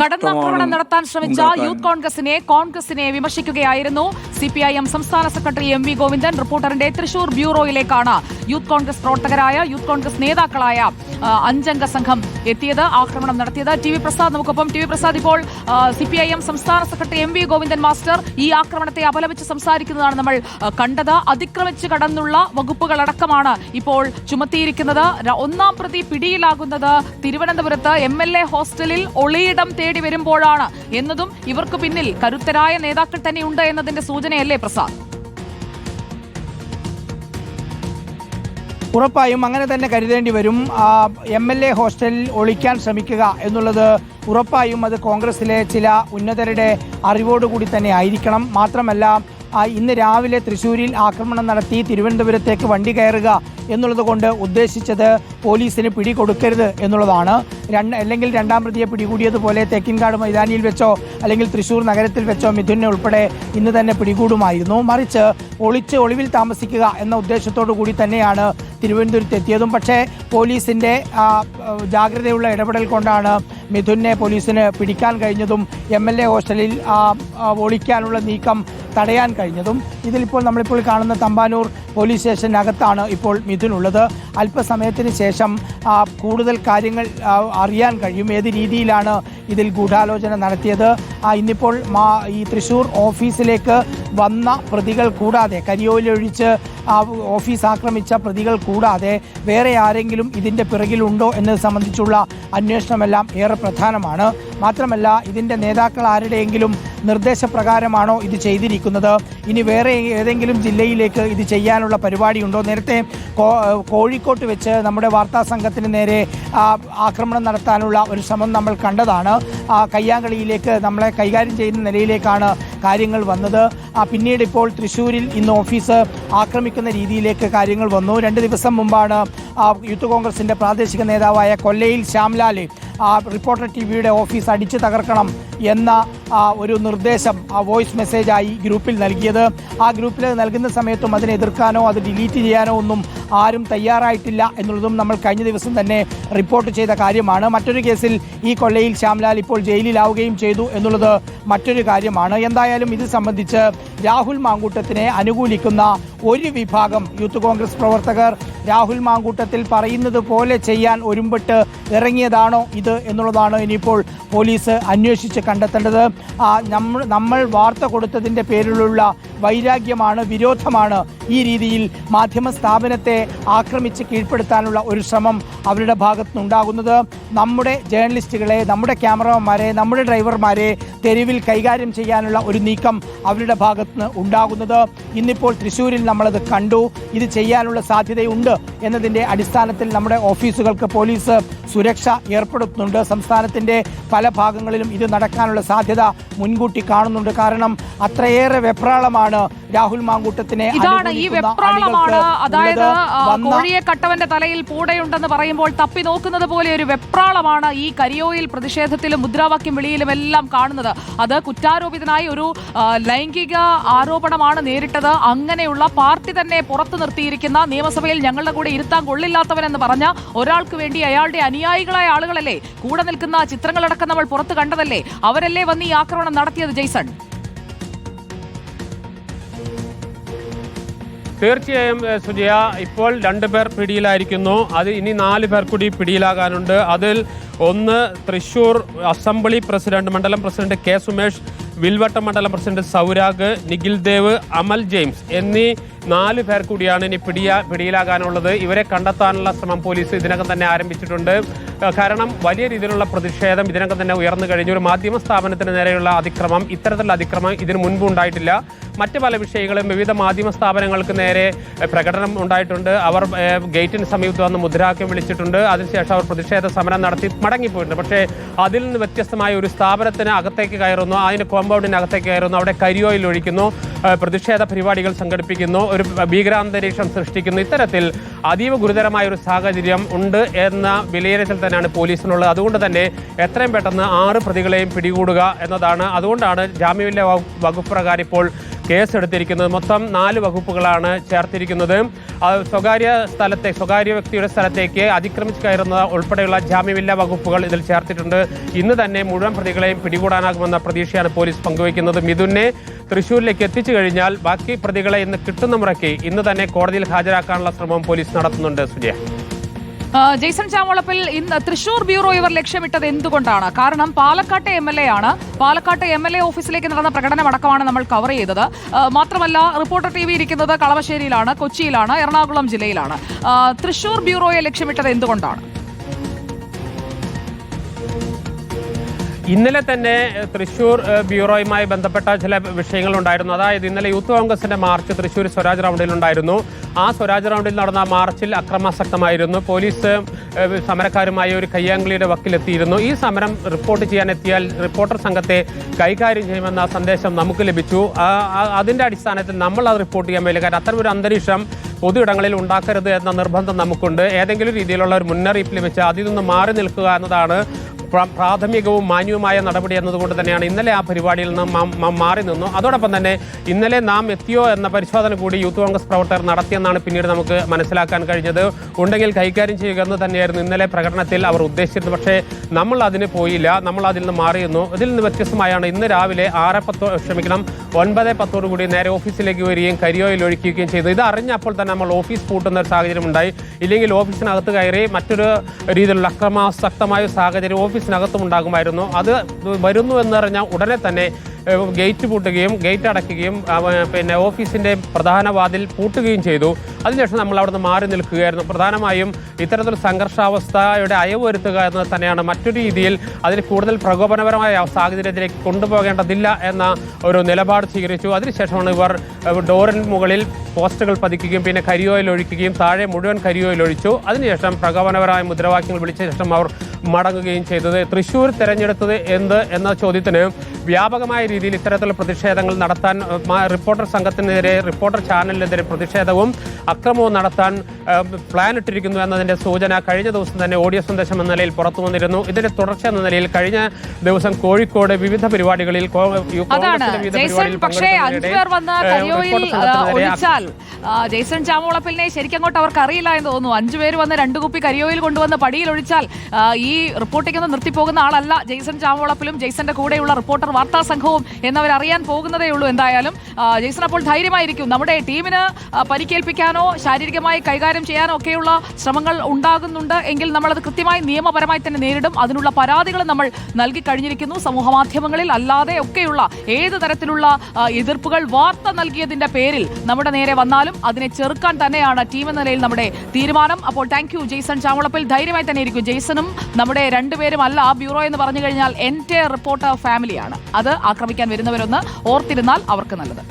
കടന്നാക്രമണം നടത്താൻ ശ്രമിച്ച യൂത്ത് കോൺഗ്രസിനെ വിമർശിക്കുകയായിരുന്നു CPIM സംസ്ഥാന സെക്രട്ടറി MV ഗോവിന്ദൻ. റിപ്പോർട്ടറിന്റെ തൃശൂർ ബ്യൂറോയിലേക്കാണ് യൂത്ത് കോൺഗ്രസ് പ്രവർത്തകരായ യൂത്ത് കോൺഗ്രസ് നേതാക്കളായ 5 അംഗ സംഘം എത്തിയത്, ആക്രമണം നടത്തിയത്. TV പ്രസാദ് നമുക്കൊപ്പം. TV പ്രസാദ്, ഇപ്പോൾ CPIM സംസ്ഥാന സെക്രട്ടറി MV ഗോവിന്ദൻ മാസ്റ്റർ ഈ ആക്രമണത്തെ അപലപിച്ച് സംസാരിക്കുന്നതാണ് നമ്മൾ കണ്ടത്. അതിക്രമിച്ച് കടന്നുള്ള വകുപ്പുകളടക്കമാണ് ഇപ്പോൾ ചുമത്തിയിരിക്കുന്നത്. 1-ാം പ്രതി പിടിയിലാകുന്നത് തിരുവനന്തപുരത്ത് MLA ഹോസ്റ്റലിൽ ഒളിയിടം തേടി വരുമ്പോഴാണ് എന്നതും ഇവർക്ക് പിന്നിൽ കരുത്തരായ നേതാക്കൾ തന്നെയുണ്ട് എന്നതിന്റെ സൂചനയല്ലേ പ്രസാദ്? ഉറപ്പായും അങ്ങനെ തന്നെ കരുതേണ്ടി വരും. MLA ഹോസ്റ്റലിൽ ഒളിക്കാൻ ശ്രമിക്കുക എന്നുള്ളത് ഉറപ്പായും അത് കോൺഗ്രസിലെ ചില ഉന്നതരുടെ അറിവോടുകൂടി തന്നെ ആയിരിക്കണം. മാത്രമല്ല, ഇന്ന് രാവിലെ തൃശ്ശൂരിൽ ആക്രമണം നടത്തി തിരുവനന്തപുരത്തേക്ക് വണ്ടി കയറുക എന്നുള്ളത് കൊണ്ട് ഉദ്ദേശിച്ചത് പോലീസിന് പിടികൊടുക്കരുത് എന്നുള്ളതാണ്. അല്ലെങ്കിൽ 2-ാം പ്രതിയെ പിടികൂടിയതുപോലെ തേക്കിൻകാട് മൈതാനിയിൽ വെച്ചോ അല്ലെങ്കിൽ തൃശ്ശൂർ നഗരത്തിൽ വെച്ചോ മിഥുനെ ഉൾപ്പെടെ ഇന്ന് തന്നെ പിടികൂടുമായിരുന്നു. മറിച്ച് ഒളിവിൽ താമസിക്കുക എന്ന ഉദ്ദേശത്തോടു കൂടി തന്നെയാണ് തിരുവനന്തപുരത്ത് എത്തിയതും. പക്ഷേ പോലീസിൻ്റെ ജാഗ്രതയുള്ള ഇടപെടൽ കൊണ്ടാണ് മിഥുനെ പോലീസിന് പിടിക്കാൻ കഴിഞ്ഞതും MLA ഹോസ്റ്റലിൽ ഒളിക്കാനുള്ള നീക്കം തടയാൻ കഴിഞ്ഞതും. ഇതിലിപ്പോൾ നമ്മളിപ്പോൾ കാണുന്ന തമ്പാനൂർ പോലീസ് സ്റ്റേഷനകത്താണ് ഇപ്പോൾ മിഥുൻ ഉള്ളത്. അല്പസമയത്തിന് ശേഷം കൂടുതൽ കാര്യങ്ങൾ അറിയാൻ കഴിയും, ഏത് രീതിയിലാണ് ഇതിൽ ഗൂഢാലോചന നടത്തിയത്. ഇന്നിപ്പോൾ ഈ തൃശ്ശൂർ ഓഫീസിലേക്ക് വന്ന പ്രതികൾ കൂടാതെ, കരിയോയിലൊഴിച്ച് ഓഫീസ് ആക്രമിച്ച പ്രതികൾ കൂടാതെ വേറെ ആരെങ്കിലും ഇതിൻ്റെ പിറകിലുണ്ടോ എന്നത് സംബന്ധിച്ചുള്ള അന്വേഷണമെല്ലാം ഏറെ പ്രധാനമാണ്. മാത്രമല്ല, ഇതിൻ്റെ നേതാക്കൾ ആരുടെയെങ്കിലും നിർദ്ദേശപ്രകാരമാണോ ഇത് ചെയ്തിരിക്കുന്നത്, ഇനി വേറെ ഏതെങ്കിലും ജില്ലയിലേക്ക് ഇത് ചെയ്യാനുള്ള പരിപാടിയുണ്ടോ? നേരത്തെ കോഴിക്കോട്ട് വെച്ച് നമ്മുടെ വാർത്താ സംഘത്തിന് നേരെ ആക്രമണം നടത്താനുള്ള ഒരു ശ്രമം നമ്മൾ കണ്ടതാണ്. കയ്യാങ്കളിയിലേക്ക് നമ്മളെ കൈകാര്യം ചെയ്യുന്ന നിലയിലേക്കാണ് കാര്യങ്ങൾ വന്നത്. പിന്നീട് ഇപ്പോൾ തൃശ്ശൂരിൽ ഇന്ന് ഓഫീസ് ആക്രമിക്കുന്ന രീതിയിലേക്ക് കാര്യങ്ങൾ വന്നു. 2 ദിവസം മുമ്പാണ് യൂത്ത് കോൺഗ്രസിൻ്റെ പ്രാദേശിക നേതാവായ കൊല്ലയിൽ ശ്യാംലാൽ റിപ്പോർട്ടർ TVയുടെ ഓഫീസ് അടിച്ചു തകർക്കണം എന്ന ഒരു നിർദ്ദേശം വോയിസ് മെസ്സേജായി ഗ്രൂപ്പിൽ നൽകിയത്. ആ ഗ്രൂപ്പിൽ നൽകുന്ന സമയത്തും അതിനെ എതിർക്കാനോ അത് ഡിലീറ്റ് ചെയ്യാനോ ഒന്നും ആരും തയ്യാറായിട്ടില്ല എന്നുള്ളതും നമ്മൾ കഴിഞ്ഞ ദിവസം തന്നെ റിപ്പോർട്ട് ചെയ്ത കാര്യമാണ്. മറ്റൊരു കേസിൽ ഈ കൊല്ലയിൽ ശ്യാംലാൽ ഇപ്പോൾ ജയിലിലാവുകയും ചെയ്തു എന്നുള്ളത് മറ്റൊരു കാര്യമാണ്. എന്തായാലും ഇത് സംബന്ധിച്ച് രാഹുൽ മാങ്കൂട്ടത്തിനെ അനുകൂലിക്കുന്ന ഒരു വിഭാഗം യൂത്ത് കോൺഗ്രസ് പ്രവർത്തകർ രാഹുൽ മാങ്കൂട്ടത്തിൽ പറയുന്നത് പോലെ ചെയ്യാൻ ഒരുമ്പെട്ട് ഇറങ്ങിയതാണോ ഇത് എന്നുള്ളതാണ് ഇനിയിപ്പോൾ പോലീസ് അന്വേഷിച്ച് കണ്ടെത്തേണ്ടത്. നമ്മൾ വാർത്ത കൊടുത്തതിൻ്റെ പേരിലുള്ള വൈരാഗ്യമാണ്, വിരോധമാണ് ഈ രീതിയിൽ മാധ്യമ സ്ഥാപനത്തെ ആക്രമിച്ച് കീഴ്പ്പെടുത്താനുള്ള ഒരു ശ്രമം അവരുടെ ഭാഗത്തുനിന്നുണ്ടാകുന്നത്. നമ്മുടെ ജേർണലിസ്റ്റുകളെ, നമ്മുടെ ക്യാമറമാന്മാരെ, നമ്മുടെ ഡ്രൈവർമാരെ തെരുവിൽ കൈകാര്യം ചെയ്യാനുള്ള ഒരു നീക്കം അവരുടെ ഭാഗത്തുനിന്ന് ഉണ്ടാകുന്നത് ഇന്നിപ്പോൾ തൃശ്ശൂരിൽ നമ്മളത് കണ്ടു. ഇത് ചെയ്യാനുള്ള സാധ്യതയുണ്ട് എന്നതിൻ്റെ അടിസ്ഥാനത്തിൽ നമ്മുടെ ഓഫീസുകൾക്ക് പോലീസ് സുരക്ഷ ഏർപ്പെടുത്തുന്നുണ്ട്. സംസ്ഥാനത്തിൻ്റെ പല ഭാഗങ്ങളിലും ഇത് നടക്കാനുള്ള സാധ്യത മുൻകൂട്ടി കാണുന്നുണ്ട്. കാരണം അത്രയേറെ വെപ്രാളമാണ് രാഹുൽ മാങ്കൂട്ടത്തിനെ. ഇതാണ് ഈ വെപ്രാളമാണ്, അതായത് കോഴിയെ കട്ടവന്റെ തലയിൽ പൂടയുണ്ടെന്ന് പറയുമ്പോൾ തപ്പി നോക്കുന്നത് പോലെ ഒരു വെപ്രാളമാണ് ഈ കരിയോയിൽ പ്രതിഷേധത്തിലും മുദ്രാവാക്യം വിളിയിലും എല്ലാം കാണുന്നത്. അത് കുറ്റാരോപിതനായി ഒരു ലൈംഗിക ആരോപണമാണ് നേരിട്ടത്. അങ്ങനെയുള്ള പാർട്ടി തന്നെ പുറത്തു നിർത്തിയിരിക്കുന്ന, നിയമസഭയിൽ ഞങ്ങളുടെ കൂടെ ഇരുത്താൻ കൊള്ളില്ലാത്തവനെന്ന് പറഞ്ഞ ഒരാൾക്ക് വേണ്ടി അയാളുടെ അനുയായികളായ ആളുകളല്ലേ കൂടെ നിൽക്കുന്ന ചിത്രങ്ങളടക്കം നമ്മൾ പുറത്ത് കണ്ടതല്ലേ, അവരല്ലേ വന്ന് ഈ ആക്രമണം നടത്തിയത്? ജയ്സൺ, തീർച്ചയായും സുജയ, ഇപ്പോൾ 2 പേർ പിടിയിലായിരിക്കുന്നു. അത് ഇനി 4 പേർ കൂടി പിടിയിലാകാനുണ്ട്. അതിൽ ഒന്ന് തൃശ്ശൂർ അസംബ്ലി പ്രസിഡന്റ്, മണ്ഡലം പ്രസിഡന്റ് K സുമേഷ്, വിൽവട്ടം മണ്ഡലം പ്രസിഡന്റ് സൗരാഗ്, നിഖിൽ ദേവ്, അമൽ ജെയിംസ് എന്നീ 4 പേർ കൂടിയാണ് ഇനി പിടിയിലാകാനുള്ളത്. ഇവരെ കണ്ടെത്താനുള്ള ശ്രമം പോലീസ് ഇതിനകം തന്നെ ആരംഭിച്ചിട്ടുണ്ട്. കാരണം വലിയ രീതിയിലുള്ള പ്രതിഷേധം ഇതിനകം തന്നെ ഉയർന്നു കഴിഞ്ഞു. ഒരു മാധ്യമ സ്ഥാപനത്തിന് നേരെയുള്ള അതിക്രമം, ഇത്തരത്തിലുള്ള അതിക്രമം ഇതിനു മുൻപ് ഉണ്ടായിട്ടില്ല. മറ്റ് പല വിഷയങ്ങളും വിവിധ മാധ്യമ സ്ഥാപനങ്ങൾക്ക് നേരെ പ്രകടനം ഉണ്ടായിട്ടുണ്ട്. അവർ ഗേറ്റിന് സമീപത്ത് വന്ന് മുദ്രാവാക്യം വിളിച്ചിട്ടുണ്ട്. അതിനുശേഷം അവർ പ്രതിഷേധ സമരം നടത്തി മടങ്ങിപ്പോയിട്ടുണ്ട്. പക്ഷേ അതിൽ നിന്ന് വ്യത്യസ്തമായ ഒരു സ്ഥാപനത്തിന് അകത്തേക്ക് കയറുന്നു, അതിന് കോമ്പൗണ്ടിനകത്തേക്ക് കയറുന്നു, അവിടെ കരിയോയിൽ ഒഴിക്കുന്നു, പ്രതിഷേധ പരിപാടികൾ സംഘടിപ്പിക്കുന്നു, ഒരു ഭീകരാന്തരീക്ഷം സൃഷ്ടിക്കുന്നു. ഇത്തരത്തിൽ അതീവ ഗുരുതരമായ ഒരു സാഹചര്യം ഉണ്ട് എന്ന വിലയിരുത്തൽ തന്നെയാണ് പോലീസിനുള്ളത്. അതുകൊണ്ട് തന്നെ എത്രയും പെട്ടെന്ന് 6 പ്രതികളെയും പിടികൂടുക എന്നതാണ്. അതുകൊണ്ടാണ് ജാമ്യമില്ലാ വകുപ്പ് പ്രകാരം ഇപ്പോൾ കേസെടുത്തിരിക്കുന്നത്. മൊത്തം 4 വകുപ്പുകളാണ് ചേർത്തിരിക്കുന്നത്. സ്വകാര്യ വ്യക്തിയുടെ സ്ഥലത്തേക്ക് അതിക്രമിച്ച് കയറുന്ന ഉൾപ്പെടെയുള്ള ജാമ്യമില്ലാ വകുപ്പുകൾ ഇതിൽ ചേർത്തിട്ടുണ്ട്. ഇന്ന് തന്നെ മുഴുവൻ പ്രതികളെയും പിടികൂടാനാകുമെന്ന പ്രതീക്ഷയാണ് പോലീസ് പങ്കുവയ്ക്കുന്നത്. മിഥുനെ തൃശ്ശൂരിലേക്ക് എത്തിച്ചു കഴിഞ്ഞാൽ ബാക്കി പ്രതികളെ ഇന്ന് കിട്ടുന്ന മുറയ്ക്ക് ഇന്ന് തന്നെ കോടതിയിൽ ഹാജരാക്കാനുള്ള ശ്രമം പോലീസ് നടത്തുന്നുണ്ട്. സുജയ, ജെയ്സൺ ചാമോളപ്പിൽ ഇന്ന് തൃശൂർ ബ്യൂറോ ഇവർ ലക്ഷ്യമിട്ടത് എന്തുകൊണ്ടാണ്? കാരണം പാലക്കാട്ടെ MLA ആണ്. പാലക്കാട്ടെ MLA ഓഫീസിലേക്ക് നടന്ന പ്രകടനം അടക്കമാണ് നമ്മൾ കവർ ചെയ്തത്. മാത്രമല്ല, റിപ്പോർട്ടർ TV ഇരിക്കുന്നത് കളമശ്ശേരിയിലാണ്, കൊച്ചിയിലാണ്, എറണാകുളം ജില്ലയിലാണ്. തൃശൂർ ബ്യൂറോയെ ലക്ഷ്യമിട്ടത് എന്തുകൊണ്ടാണ്? ഇന്നലെ തന്നെ തൃശൂർ ബ്യൂറോയുമായി ബന്ധപ്പെട്ട ചില വിഷയങ്ങളുണ്ടായിരുന്നു. അതായത് ഇന്നലെ യൂത്ത് കോൺഗ്രസിന്റെ മാർച്ച് തൃശൂർ സ്വരാജ് റൗണ്ടിലുണ്ടായിരുന്നു. ആ സ്വരാജ് റൗണ്ടിൽ നടന്ന മാർച്ചിൽ അക്രമാസക്തമായിരുന്നു. പോലീസ് സമരക്കാരുമായി ഒരു കയ്യാങ്കളിയുടെ വക്കിലെത്തിയിരുന്നു. ഈ സമരം റിപ്പോർട്ട് ചെയ്യാനെത്തിയാൽ റിപ്പോർട്ടർ സംഘത്തെ കൈകാര്യം ചെയ്യുമെന്ന സന്ദേശം നമുക്ക് ലഭിച്ചു. അതിന്റെ അടിസ്ഥാനത്തിൽ നമ്മൾ അത് റിപ്പോർട്ട് ചെയ്യാൻ പറ്റില്ല. കാരണം അത്തരമൊരു അന്തരീക്ഷം പൊതു ഇടങ്ങളിൽ ഉണ്ടാക്കരുത് എന്ന നിർബന്ധം നമുക്കുണ്ട്. ഏതെങ്കിലും രീതിയിലുള്ള ഒരു മുന്നറിയിപ്പ് ലഭിച്ച് അതിൽ നിന്ന് മാറി നിൽക്കുക എന്നതാണ് പ്രാഥമികവും മാന്യവുമായ നടപടി എന്നതുകൊണ്ട് തന്നെയാണ് ഇന്നലെ ആ പരിപാടിയിൽ നിന്ന് മാറി നിന്നു. അതോടൊപ്പം തന്നെ ഇന്നലെ നാം എത്തിയോ എന്ന പരിശോധന കൂടി യൂത്ത് കോൺഗ്രസ് പ്രവർത്തകർ നടത്തിയെന്നാണ് പിന്നീട് നമുക്ക് മനസ്സിലാക്കാൻ കഴിഞ്ഞത്. ഉണ്ടെങ്കിൽ കൈകാര്യം ചെയ്യുക എന്ന് തന്നെയായിരുന്നു ഇന്നലെ പ്രകടനത്തിൽ അവർ ഉദ്ദേശിച്ചത്. പക്ഷേ നമ്മൾ അതിന് പോയില്ല, നമ്മൾ അതിൽ നിന്ന് മാറിയിരുന്നു. ഇതിൽ നിന്ന് വ്യത്യസ്തമായാണ് ഇന്ന് രാവിലെ 9:10 കൂടി നേരെ ഓഫീസിലേക്ക് വരികയും കരിയോയിൽ ഒഴിക്കുകയും ചെയ്തു. ഇത് അറിഞ്ഞപ്പോൾ തന്നെ നമ്മൾ ഓഫീസ് പൂട്ടുന്ന ഒരു സാഹചര്യം ഉണ്ടായി. ഇല്ലെങ്കിൽ ഓഫീസിനകത്ത് കയറി മറ്റൊരു രീതിയിലുള്ള അക്രമാസക്തമായ സാഹചര്യം ഓഫീസിനകത്തും ഉണ്ടാകുമായിരുന്നു. അത് വരുന്നു എന്നറിഞ്ഞാൽ ഉടനെ തന്നെ ഗേറ്റ് പൂട്ടുകയും ഗേറ്റ് അടയ്ക്കുകയും പിന്നെ ഓഫീസിന്റെ പ്രധാന വാതിൽ പൂട്ടുകയും ചെയ്തു. അതിനുശേഷം നമ്മൾ അവിടെ നിന്ന് മാറി നിൽക്കുകയായിരുന്നു. പ്രധാനമായും ഇത്തരത്തിൽ സംഘർഷാവസ്ഥയുടെ അയവ് വരുത്തുക എന്നത് തന്നെയാണ്. മറ്റൊരു രീതിയിൽ അതിൽ കൂടുതൽ പ്രകോപനപരമായ സാഹചര്യത്തിലേക്ക് കൊണ്ടുപോകേണ്ടതില്ല എന്ന ഒരു നിലപാട് സ്വീകരിച്ചു. അതിനുശേഷമാണ് ഇവർ ഡോറിന് മുകളിൽ പോസ്റ്ററുകൾ പതിക്കുകയും പിന്നെ കരിയോയിൽ ഒഴിക്കുകയും താഴെ മുഴുവൻ കരിയോയിൽ ഒഴിച്ചു. അതിനുശേഷം പ്രകോപനപരമായ മുദ്രാവാക്യങ്ങൾ വിളിച്ച ശേഷം അവർ മടങ്ങുകയും ചെയ്തത്. തൃശ്ശൂർ തെരഞ്ഞെടുത്തത് എന്ത് എന്ന ചോദ്യത്തിന് വ്യാപകമായ രീതിയിൽ ഇത്തരത്തിലുള്ള പ്രതിഷേധങ്ങൾ നടത്താൻ റിപ്പോർട്ടർ സംഘത്തിനെതിരെ, റിപ്പോർട്ടർ ചാനലിനെതിരെ പ്രതിഷേധവും അക്രമവും നടത്താൻ പ്ലാൻ ഇട്ടിരിക്കുന്നു എന്നതിന്റെ സൂചന കഴിഞ്ഞ ദിവസം തന്നെ ഓഡിയോ സന്ദേശം എന്ന നിലയിൽ പുറത്തു വന്നിരുന്നു. ഇതിന്റെ തുടർച്ച എന്ന നിലയിൽ കഴിഞ്ഞ ദിവസം കോഴിക്കോട് വിവിധ പരിപാടികളിൽ ജെയ്സൺ ചാമോളപ്പിലിനെ ശരിക്കും അങ്ങോട്ട് അവർക്ക് അറിയില്ല എന്ന് തോന്നുന്നു. 5 പേര് വന്ന് 2 കുപ്പി കരിയോയിൽ കൊണ്ടുവന്ന് പടിയിൽ ഒഴിച്ചാൽ ഈ റിപ്പോർട്ടിംഗ് നിർത്തിപ്പോകുന്ന ആളല്ല ജെയ്സൺ ചാമോളപ്പിലും ജെയ്സന്റെ കൂടെയുള്ള റിപ്പോർട്ടർ വാർത്താ സംഘവും എന്നവരറിയാൻ പോകുന്നതേ ഉള്ളൂ. എന്തായാലും ജെയ്സൺ അപ്പോൾ ധൈര്യമായിരിക്കും. നമ്മുടെ ടീമിന് പരിക്കേൽപ്പിക്കാനോ ശാരീരികമായി കൈകാര്യം ചെയ്യാനോ ഒക്കെയുള്ള ശ്രമങ്ങൾ ഉണ്ടാകുന്നുണ്ട് എങ്കിൽ നമ്മളത് കൃത്യമായി നിയമപരമായി തന്നെ നേരിടും. അതിനുള്ള പരാതികൾ നമ്മൾ നൽകി കഴിഞ്ഞിരിക്കുന്നു. സമൂഹ മാധ്യമങ്ങളിൽ അല്ലാതെ ഒക്കെയുള്ള ഏത് തരത്തിലുള്ള എതിർപ്പുകൾ വാർത്ത നൽകിയതിന്റെ പേരിൽ നമ്മുടെ നേരെ വന്നാലും അതിനെ ചെറുക്കാൻ തന്നെയാണ് ടീം എന്ന നിലയിൽ നമ്മുടെ തീരുമാനം. അപ്പോൾ താങ്ക് യു ജെയ്സൺ ചാമോളപ്പിൽ. ധൈര്യമായി തന്നെ ഇരിക്കും. ജെയ്സണും നമ്മുടെ 2 പേരും അല്ല. ആ ബ്യൂറോ എന്ന് പറഞ്ഞു കഴിഞ്ഞാൽ എൻ്റെ റിപ്പോർട്ടർ ഫാമിലിയാണ്. അത് ആക്രമിക്കാൻ വരുന്നവരൊന്ന് ഓർത്തിരുന്നാൽ അവർക്ക് നല്ലത്.